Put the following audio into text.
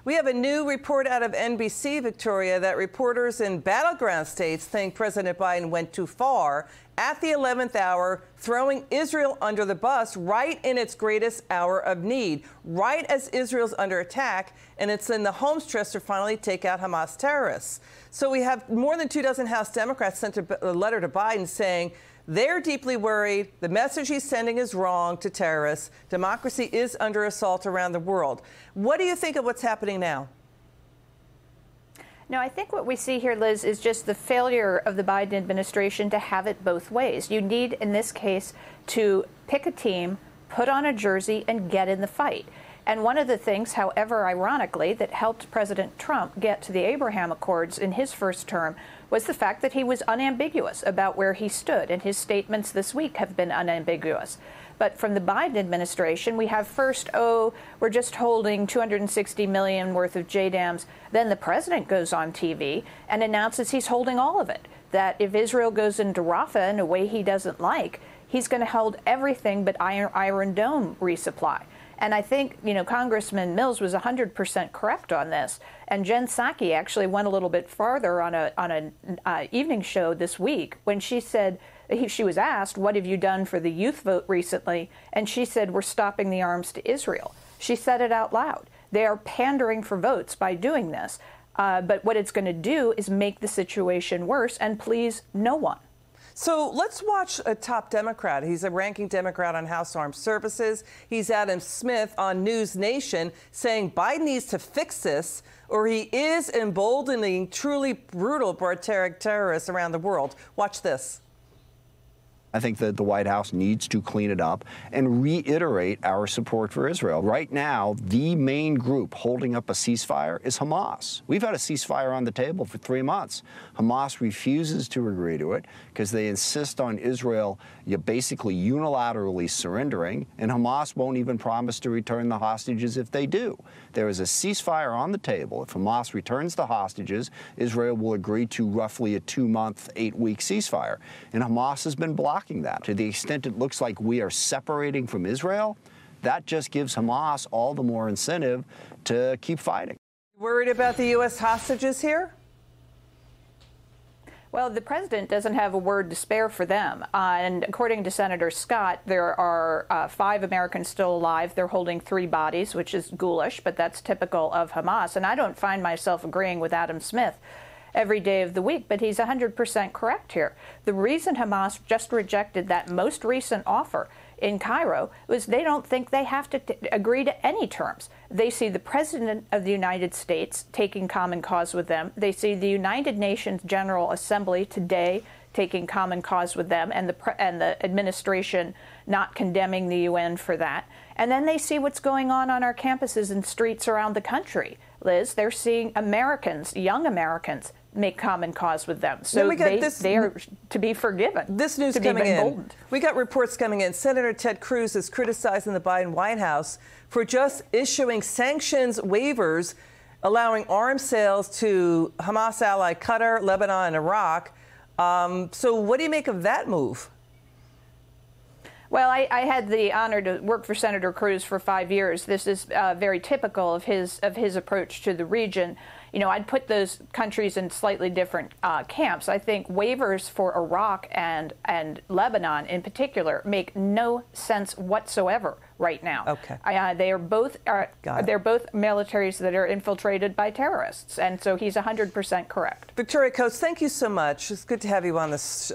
We have a new report out of NBC, Victoria, that reporters in battleground states think President Biden went too far at the 11th hour, throwing Israel under the bus right in its greatest hour of need, right as Israel's under attack, and it's in the home stretch to finally take out Hamas terrorists. So we have more than 24 House Democrats sent a letter to Biden saying they're deeply worried. The message he's sending is wrong to terrorists. Democracy is under assault around the world. What do you think of what's happening now? No, I think what we see here, Liz, is just the failure of the Biden administration to have it both ways. You need, in this case, to pick a team, put on a jersey, and get in the fight. And one of the things, however ironically, that helped President Trump get to the Abraham Accords in his first term was the fact that he was unambiguous about where he stood, and his statements this week have been unambiguous. But from the Biden administration, we have first, we're just holding $260 million worth of JDAMs. Then the president goes on TV and announces he's holding all of it, that if Israel goes into Rafah in a way he doesn't like, he's going to hold everything but Iron Dome resupply. And I think, Congressman Mills was 100% correct on this. And Jen Psaki actually went a little bit farther on an evening show this week when she said, she was asked, what have you done for the youth vote recently? And she said, we're stopping the arms to Israel. She said it out loud. They are pandering for votes by doing this. But what it's going to do is make the situation worse and please no one. So let's watch a top Democrat. He's a ranking Democrat on House Armed Services. He's Adam Smith on News Nation saying Biden needs to fix this or he is emboldening truly brutal, barbaric terrorists around the world. Watch this. I think that the White House needs to clean it up and reiterate our support for Israel. Right now, the main group holding up a ceasefire is Hamas. We've had a ceasefire on the table for 3 months. Hamas refuses to agree to it because they insist on Israel basically unilaterally surrendering, and Hamas won't even promise to return the hostages if they do. There is a ceasefire on the table. If Hamas returns the hostages, Israel will agree to roughly a 2-month, 8-week ceasefire. And Hamas has been blocking that. To the extent it looks like we are separating from Israel, that just gives Hamas all the more incentive to keep fighting. Worried about the U.S. hostages here? Well, the president doesn't have a word to spare for them. And according to Senator Scott, there are 5 Americans still alive. They're holding 3 bodies, which is ghoulish, but that's typical of Hamas. And I don't find myself agreeing with Adam Smith every day of the week, but he's 100% correct here. The reason Hamas just rejected that most recent offer in Cairo was they don't think they have to agree to any terms. They see the President of the United States taking common cause with them. They see the United Nations General Assembly today taking common cause with them, and the administration not condemning the UN for that. And then they see what's going on our campuses and streets around the country. Liz, they're seeing Americans, young Americans, make common cause with them. So they are to be forgiven. This news coming in. We got reports coming in. Senator Ted Cruz is criticizing the Biden White House for just issuing sanctions waivers, allowing arms sales to Hamas ally Qatar, Lebanon, and Iraq. So what do you make of that move? Well, I had the honor to work for Senator Cruz for 5 years. This is very typical of his approach to the region. I'd put those countries in slightly different camps. I think waivers for Iraq and Lebanon in particular make no sense whatsoever right now. Okay. They're both militaries that are infiltrated by terrorists, and so he's 100% correct. Victoria Coates, thank you so much. It's good to have you on this.